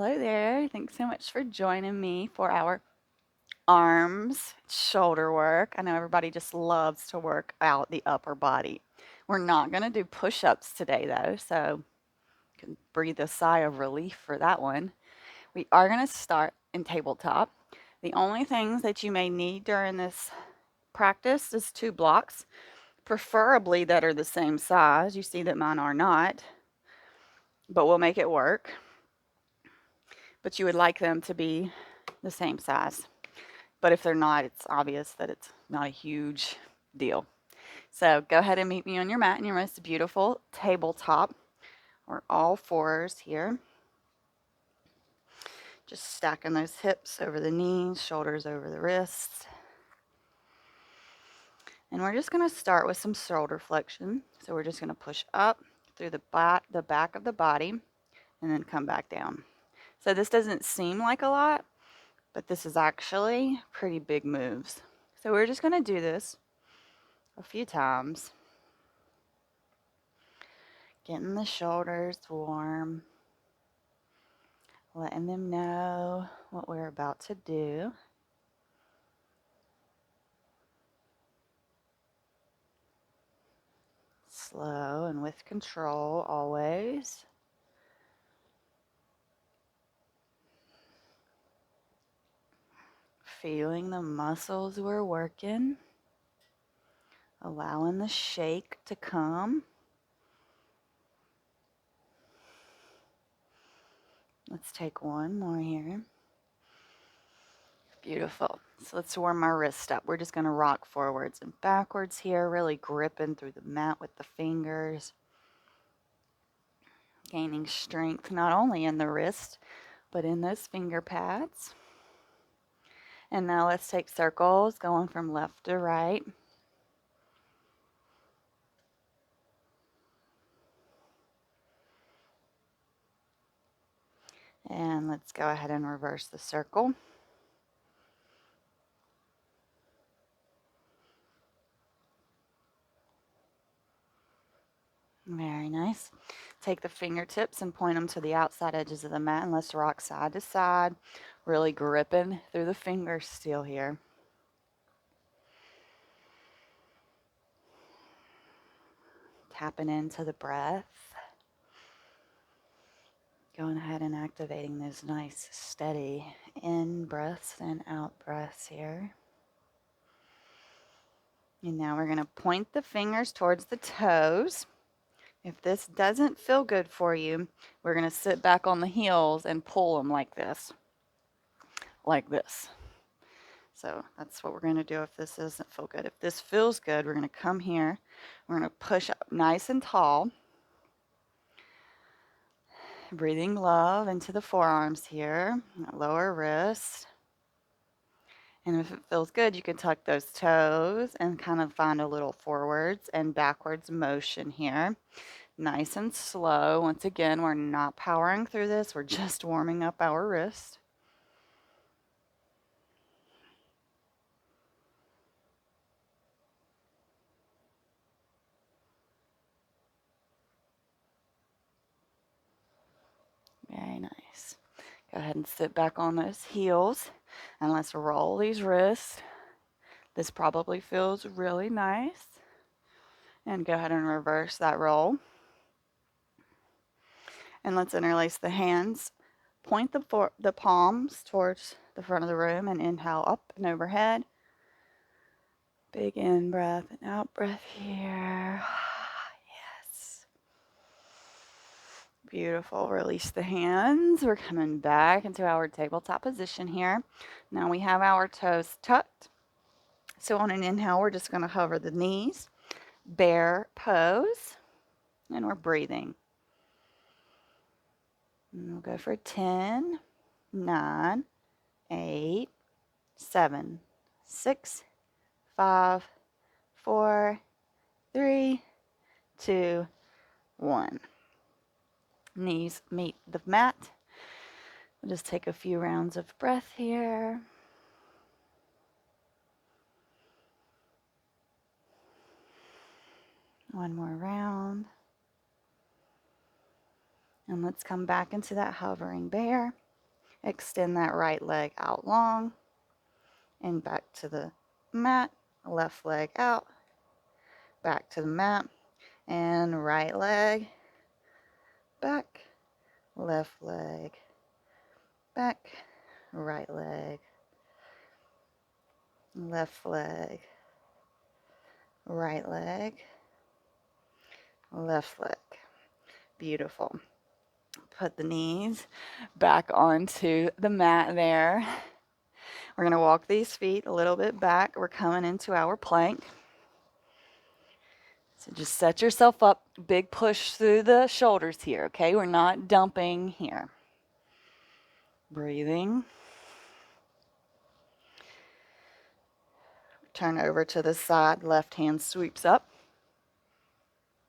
Hello there. Thanks so much for joining me for our arms, shoulder work. I know everybody just loves to work out the upper body. We're not going to do push-ups today though, so you can breathe a sigh of relief for that one. We are going to start in tabletop. The only things that you may need during this practice is 2 blocks, preferably that are the same size. You see that mine are not, but we'll make it work. But you would like them to be the same size. But if they're not, it's obvious that it's not a huge deal. So go ahead and meet me on your mat in your most beautiful tabletop. We're all fours here. Just stacking those hips over the knees, shoulders over the wrists. And we're just going to start with some shoulder flexion. So we're just going to push up through the back of the body and then come back down. So this doesn't seem like a lot, but this is actually pretty big moves. So we're just going to do this a few times. Getting the shoulders warm, letting them know what we're about to do. Slow and with control always. Feeling the muscles we're working. Allowing the shake to come. Let's take one more here. Beautiful. So let's warm our wrist up. We're just going to rock forwards and backwards here, really gripping through the mat with the fingers. Gaining strength not only in the wrist, but in those finger pads. And now let's take circles going from left to right. And let's go ahead and reverse the circle. Very nice. Take the fingertips and point them to the outside edges of the mat, and let's rock side to side, really gripping through the fingers still here. Tapping into the breath. Going ahead and activating those nice, steady in breaths and out breaths here. And now we're going to point the fingers towards the toes. If this doesn't feel good for you, we're going to sit back on the heels and pull them like this. Like this. So that's what we're going to do if this doesn't feel good. If this feels good, we're going to come here. We're going to push up nice and tall. Breathing love into the forearms here, lower wrist. And if it feels good, you can tuck those toes and kind of find a little forwards and backwards motion here. Nice and slow. Once again, we're not powering through this. We're just warming up our wrist. Very nice. Go ahead and sit back on those heels and let's roll these wrists. This probably feels really nice. And go ahead and reverse that roll. And let's interlace the hands. Point the palms towards the front of the room and inhale up and overhead. Big in breath and out breath here. Yes. Beautiful. Release the hands. We're coming back into our tabletop position here. Now we have our toes tucked. So on an inhale, we're just going to hover the knees. Bear pose. And we're breathing. And we'll go for 10, 9, 8, 7, 6, 5, 4, 3, 2, 1. Knees meet the mat. We'll just take a few rounds of breath here. One more round. And let's come back into that hovering bear. Extend that right leg out long and back to the mat. Left leg out, back to the mat, and right leg back, left leg back, right leg, left leg, right leg, left leg. Beautiful. Put the knees back onto the mat there. We're going to walk these feet a little bit back. We're coming into our plank. So just set yourself up. Big push through the shoulders here, okay? We're not dumping here. Breathing. Turn over to the side. Left hand sweeps up.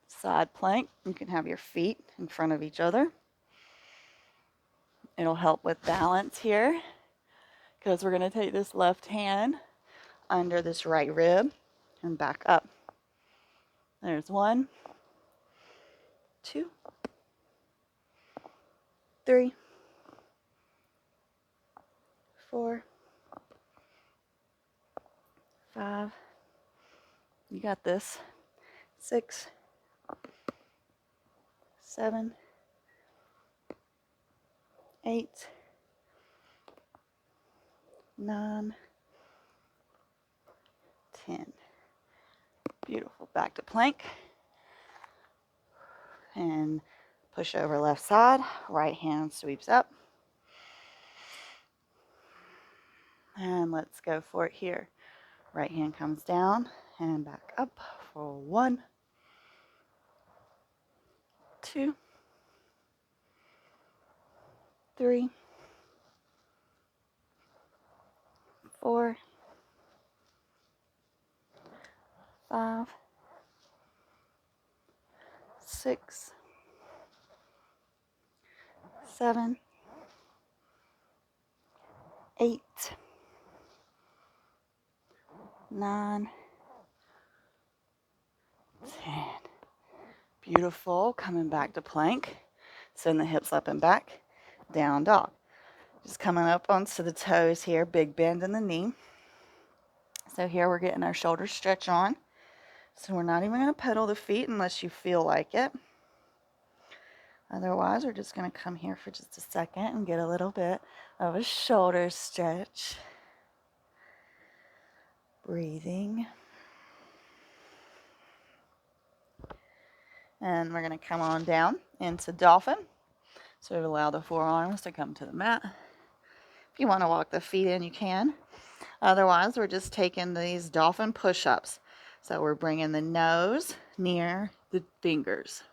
Side plank. You can have your feet in front of each other. It'll help with balance here because we're going to take this left hand under this right rib and back up. There's 1, 2, 3, 4, 5. You got this. 6, 7, 8, 9, 10. Beautiful. Back to plank. And push over left side. Right hand sweeps up. And let's go for it here. Right hand comes down and back up for 1, 2, 3, 4, 5, 6, 7, 8, 9, 10. Beautiful. Coming back to plank. Send the hips up and back. Down dog. Just coming up onto the toes here. Big bend in the knee. So here we're getting our shoulder stretch on. So we're not even going to pedal the feet unless you feel like it. Otherwise, we're just going to come here for just a second and get a little bit of a shoulder stretch. Breathing. And we're going to come on down into dolphin. So allow the forearms to come to the mat. If you want to walk the feet in, you can. Otherwise, we're just taking these dolphin push-ups. So we're bringing the nose near the fingers.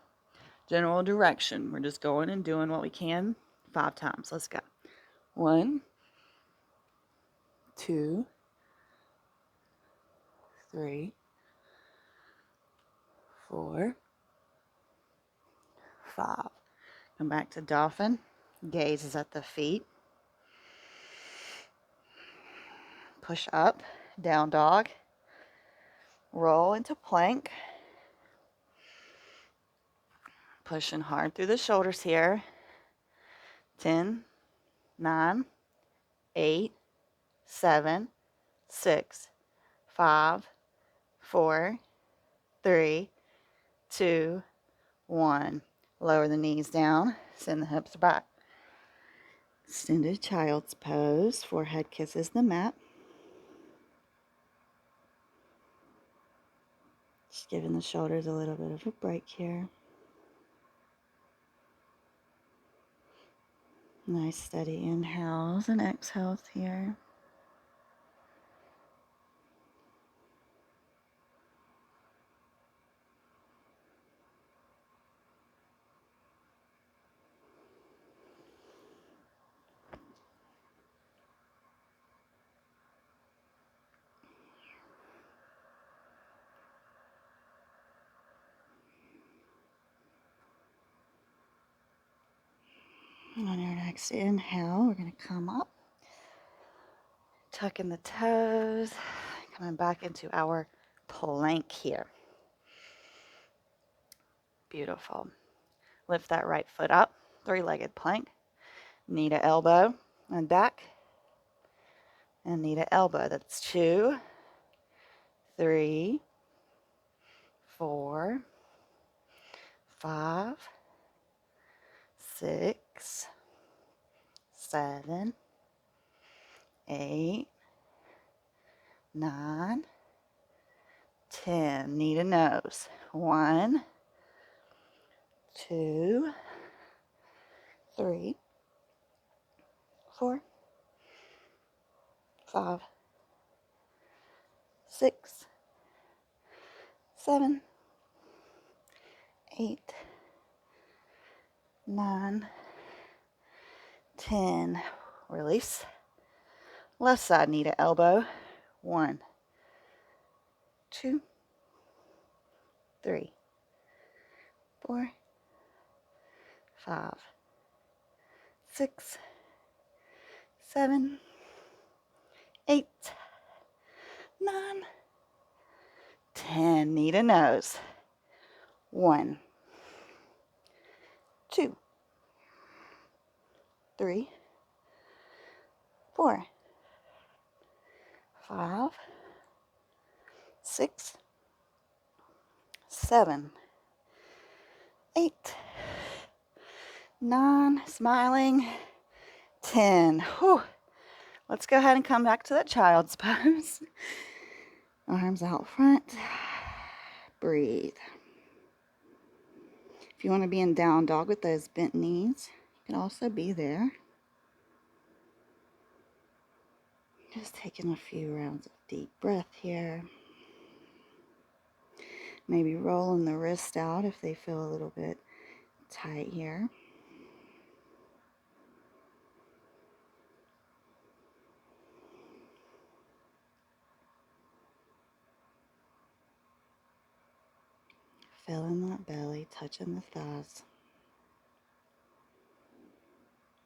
General direction. We're just going and doing what we can 5 times. Let's go. 1, 2, 3, 4, 5. Come back to dolphin. Gaze is at the feet. Push up, down dog. Roll into plank. Pushing hard through the shoulders here. 10, 9, 8, 7, 6, 5, 4, 3, 2, 1. Lower the knees down. Send the hips back. Extended child's pose. Forehead kisses the mat. Just giving the shoulders a little bit of a break here. Nice steady inhales and exhales here. On your next inhale, we're going to come up, tucking the toes, coming back into our plank here. Beautiful. Lift that right foot up, 3-legged plank, knee to elbow, and back, and knee to elbow. That's 2, 3, 4, 5, 6, 7, 8, 9, 10. Knee to nose. 1, 2, 3, 4, 5, 6, 7, 8, 9, 10. Release. Left side knee to elbow. 1, 2, 3, 4, 5, 6, 7, 8, 9, 10. Knee to nose. 1, 2, 3, 4, 5, 6, 7, 8, 9. Smiling. 10. Whew. Let's go ahead and come back to that child's pose. Arms out front. Breathe. If you want to be in down dog with those bent knees, you can also be there. Just taking a few rounds of deep breath here. Maybe rolling the wrist out if they feel a little bit tight here. Feeling that belly, touching the thighs.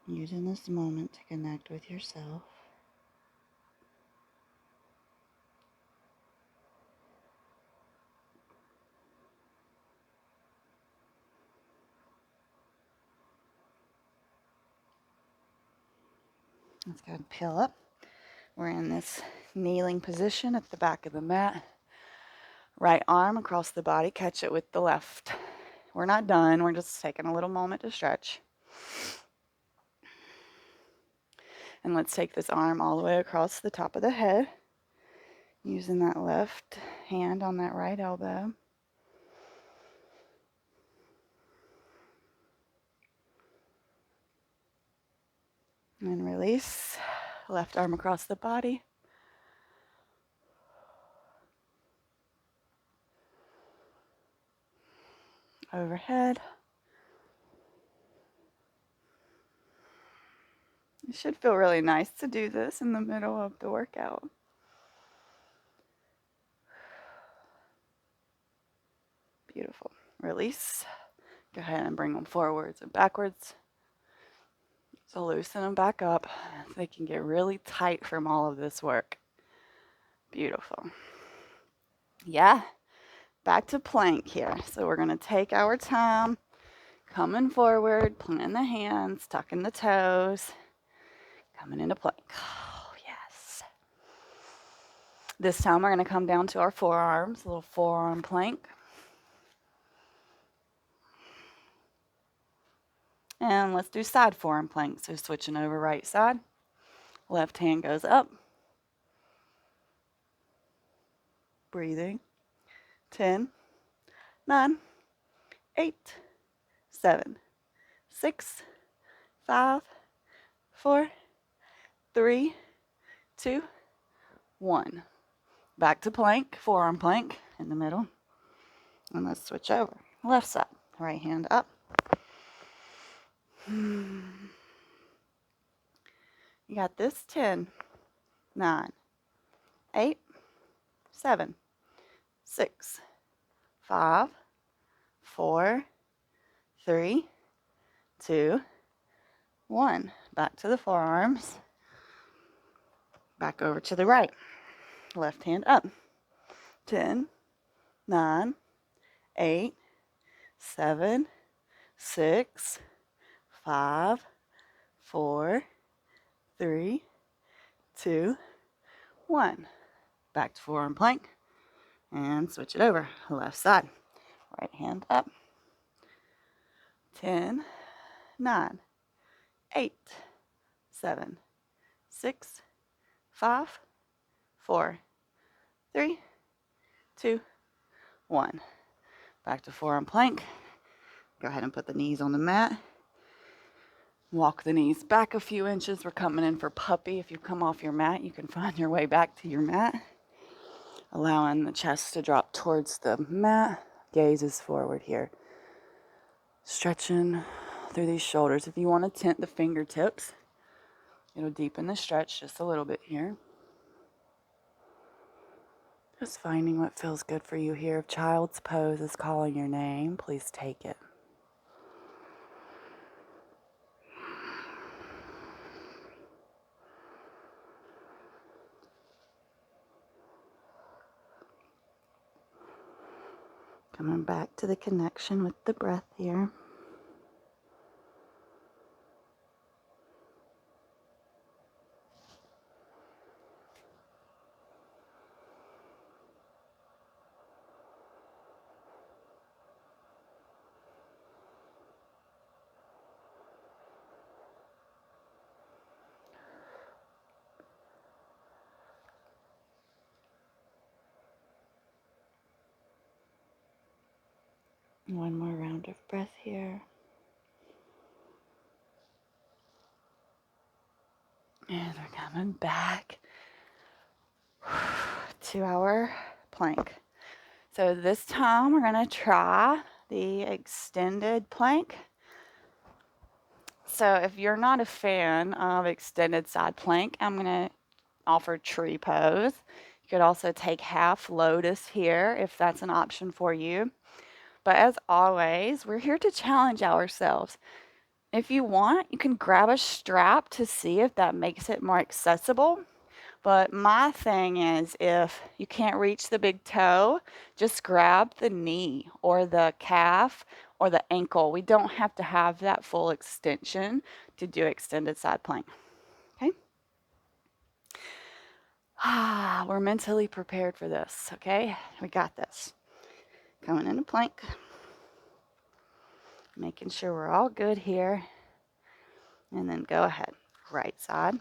Using this moment to connect with yourself. Let's go ahead and peel up. We're in this kneeling position at the back of the mat. Right arm across the body, catch it with the left. We're not done, we're just taking a little moment to stretch. And let's take this arm all the way across the top of the head, using that left hand on that right elbow. And release. Left arm across the body. Overhead. It should feel really nice to do this in the middle of the workout. Beautiful. Release. Go ahead and bring them forwards and backwards. So loosen them back up. They can get really tight from all of this work. Beautiful. Yeah. Back to plank here. So we're going to take our time, coming forward, planting the hands, tucking the toes, coming into plank. Oh, yes. This time we're going to come down to our forearms, a little forearm plank. And let's do side forearm plank. So switching over right side. Left hand goes up. Breathing. 10, 9, 8, 7, 6, 5, 4, 3, 2, 1. Back to plank, forearm plank in the middle. And let's switch over. Left side. Right hand up. You got this. 10, 9, 8, 7, 6, 5, 4, 3, 2, 1. Back to the forearms. Back over to the right. Left hand up. 10, 9, 8, 7, 6, 5, 4, 3, 2, 1. Back to forearm plank and switch it over. Left side. Right hand up. 10, 9, 8, 7, 6, 5, 4, 3, 2, 1. Back to forearm plank. Go ahead and put the knees on the mat. Walk the knees back a few inches. We're coming in for puppy. If you come off your mat, you can find your way back to your mat. Allowing the chest to drop towards the mat. Gaze is forward here. Stretching through these shoulders. If you want to tent the fingertips, it'll deepen the stretch just a little bit here. Just finding what feels good for you here. If child's pose is calling your name, please take it. Coming back to the connection with the breath here. One more round of breath here. And we're coming back to our plank. So this time we're going to try the extended plank. So if you're not a fan of extended side plank, I'm going to offer tree pose. You could also take half lotus here if that's an option for you. But as always, we're here to challenge ourselves. If you want, you can grab a strap to see if that makes it more accessible. But my thing is, if you can't reach the big toe, just grab the knee or the calf or the ankle. We don't have to have that full extension to do extended side plank. Okay? We're mentally prepared for this, okay? We got this. Coming into plank. Making sure we're all good here. And then go ahead. Right side.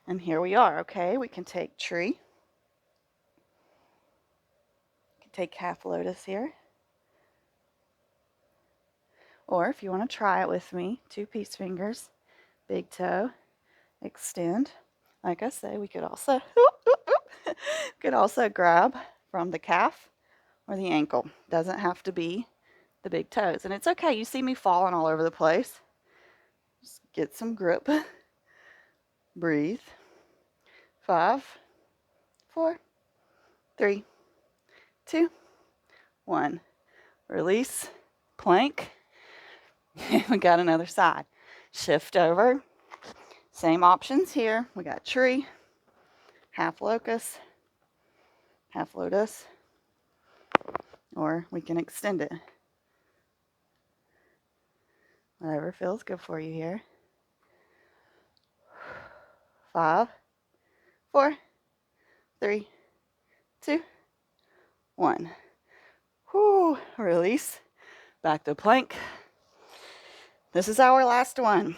And here we are, okay? We can take tree. We can take half lotus here. Or if you want to try it with me, 2 peace fingers, big toe, extend. Like I say, we could also grab from the calf or the ankle. Doesn't have to be the big toes. And it's okay. You see me falling all over the place. Just get some grip. Breathe. 5, 4, 3, 2, 1. Release. Plank. We got another side. Shift over. Same options here. We got tree, half locust, half lotus, or we can extend it. Whatever feels good for you here. 5, 4, 3, 2, 1. Whoo, release. Back to plank. This is our last one.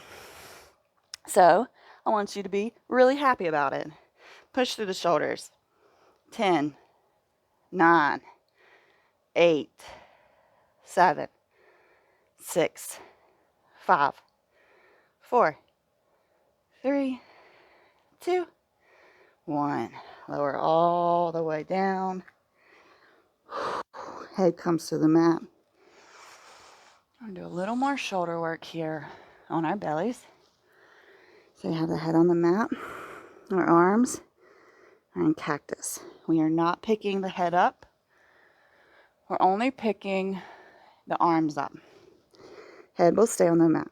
So I want you to be really happy about it. Push through the shoulders. 10, 9, 8, 7, 6, 5, 4, 3, 2, 1. Lower all the way down. Head comes to the mat. I'm going to do a little more shoulder work here on our bellies. So you have the head on the mat, our arms are in cactus. We are not picking the head up. We're only picking the arms up. Head will stay on the mat.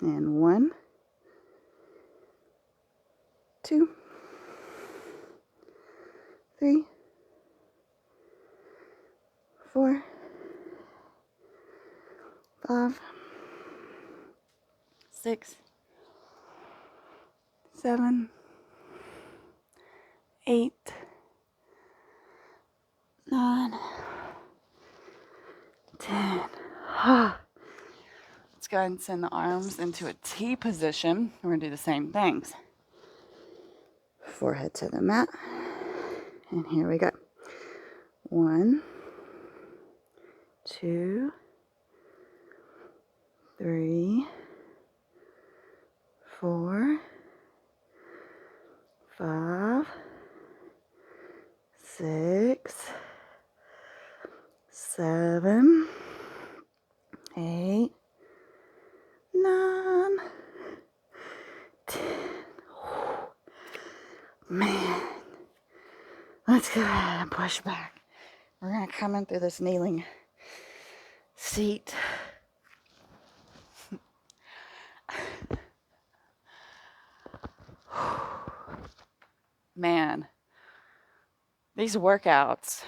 And 1, 2, 3, 4, 5, 6, 7, 8, 9, 10. Let's go ahead and send the arms into a T position. We're going to do the same things. Forehead to the mat. And here we go. 1, 2, 3, 4, 5, 6, 7, 8, 9, 10. Man, let's go ahead and push back. We're going to come in through this kneeling seat. Man, these workouts,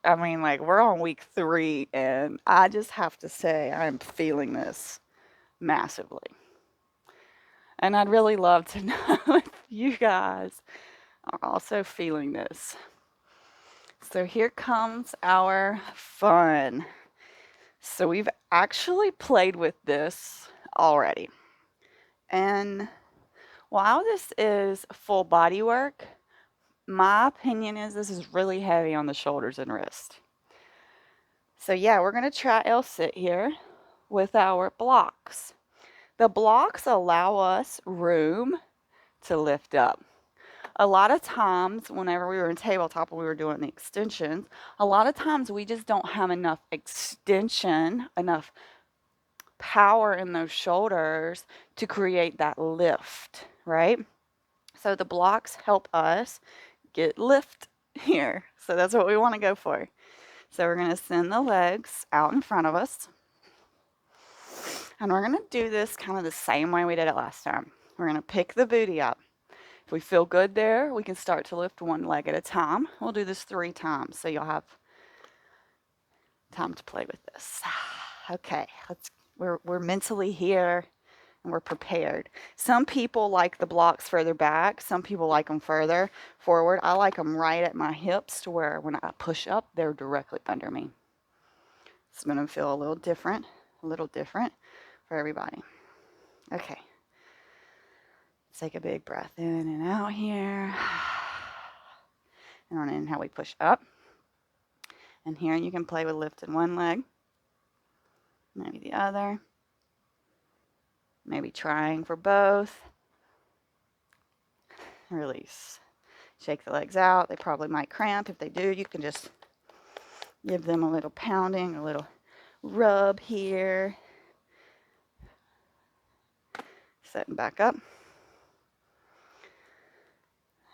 I mean, like, we're on week 3, and I just have to say I'm feeling this massively. And I'd really love to know if you guys are also feeling this. So here comes our fun. So we've actually played with this already. And while this is full body work, my opinion is this is really heavy on the shoulders and wrist. So yeah, we're going to try L-sit here with our blocks. The blocks allow us room to lift up. A lot of times, whenever we were in tabletop and we were doing the extensions, a lot of times we just don't have enough extension, enough power in those shoulders to create that lift, right? So the blocks help us get lift here. So that's what we want to go for. So we're going to send the legs out in front of us. And we're going to do this kind of the same way we did it last time. We're going to pick the booty up. If we feel good there, we can start to lift one leg at a time. We'll do this 3 times, so you'll have time to play with this. Okay, we're mentally here and we're prepared. Some people like the blocks further back. Some people like them further forward. I like them right at my hips to where when I push up, they're directly under me. It's going to feel a little different for everybody. Okay. Take a big breath in and out here. And on inhale, we push up. And here you can play with lifting one leg, maybe the other, maybe trying for both. Release. Shake the legs out. They probably might cramp. If they do, you can just give them a little pounding, a little rub here. Setting back up.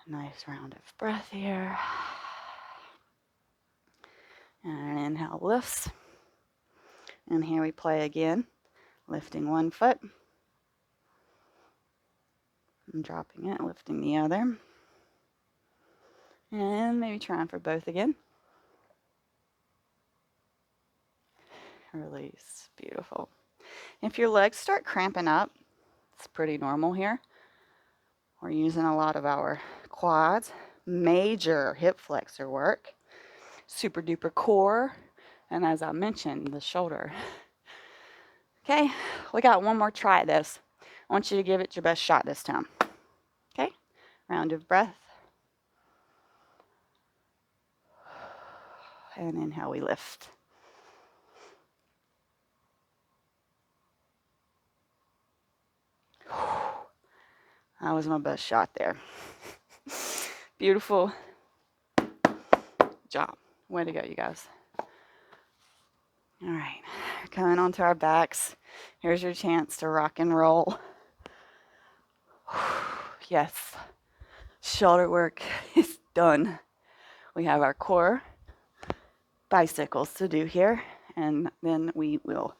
Nice round of breath here. And an inhale lifts. And here we play again, lifting one foot. And dropping it, lifting the other. And maybe trying for both again. Release. Beautiful. If your legs start cramping up, it's pretty normal here. We're using a lot of our quads, major hip flexor work, super duper core, and as I mentioned, the shoulder. Okay, we got one more try at this. I want you to give it your best shot this time. Okay, round of breath. And inhale, we lift. That was my best shot there. Beautiful job. Way to go, you guys. All right, coming onto our backs. Here's your chance to rock and roll. Yes, shoulder work is done. We have our core bicycles to do here, and then we will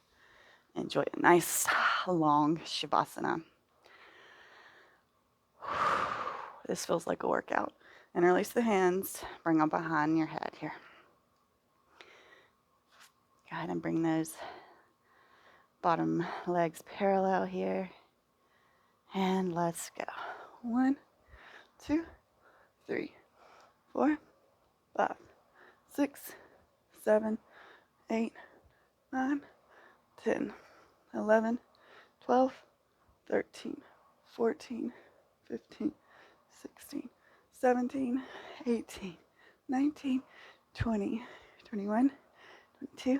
enjoy a nice long Shavasana. This feels like a workout. And release the hands, bring them behind your head here. Go ahead and bring those bottom legs parallel here. And let's go. 1, 2, 3, 4, 5, 6, 7, 8, 9, 10, 11, 12, 13, 14, 15, 16, 17, 18, 19, 20, 21, 22,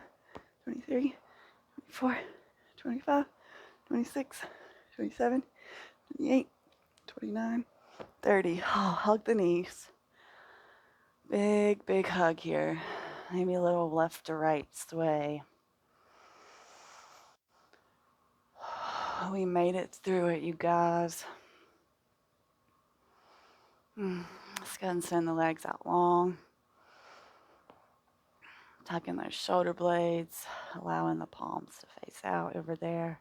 23, 24, 25, 26, 27, 28, 29, 30. Oh, hug the knees. Big, big hug here. Maybe a little left to right sway. We made it through it, you guys. Let's go and send the legs out long. Tucking those shoulder blades, allowing the palms to face out over there.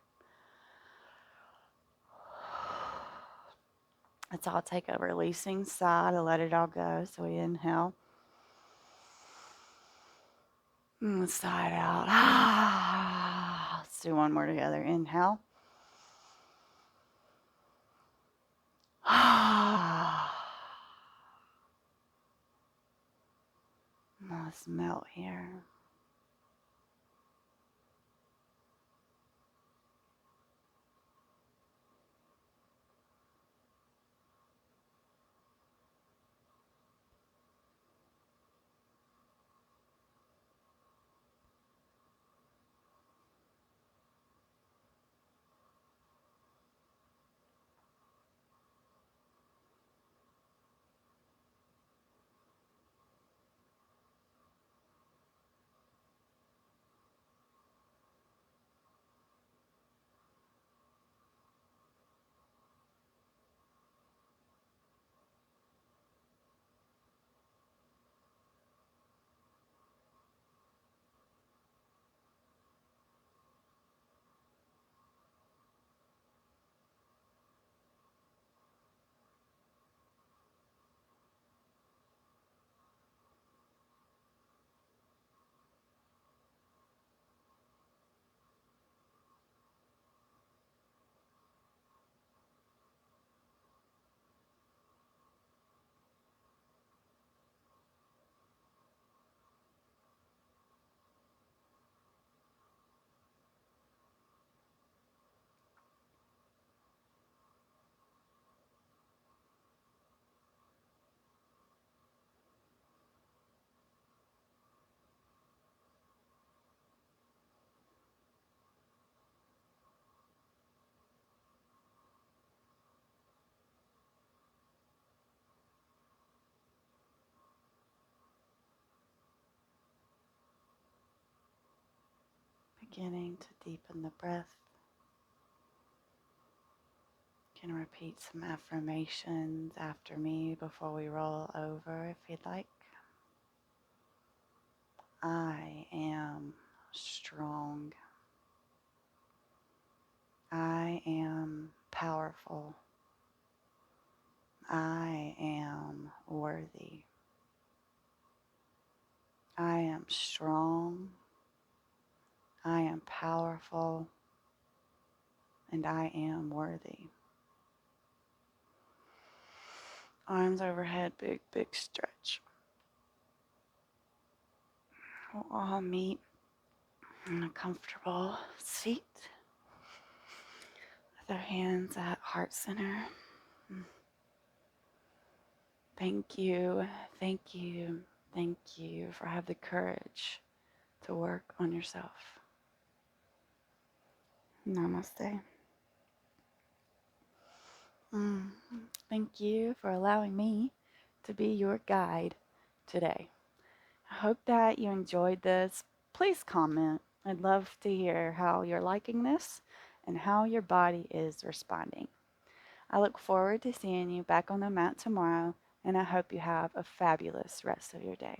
Let's all take a releasing sigh to let it all go. So we inhale. And sigh it out. Let's do one more together. Inhale. Let's melt here. Beginning to deepen the breath. You can repeat some affirmations after me before we roll over if you'd like. I am strong. I am powerful. I am worthy. I am strong. I am powerful. And I am worthy. Arms overhead, big, big stretch. We'll all meet in a comfortable seat with our hands at heart center. Thank you, thank you, thank you for having the courage to work on yourself. Namaste. Thank you for allowing me to be your guide today. I hope that you enjoyed this. Please comment. I'd love to hear how you're liking this and how your body is responding. I look forward to seeing you back on the mat tomorrow, and I hope you have a fabulous rest of your day.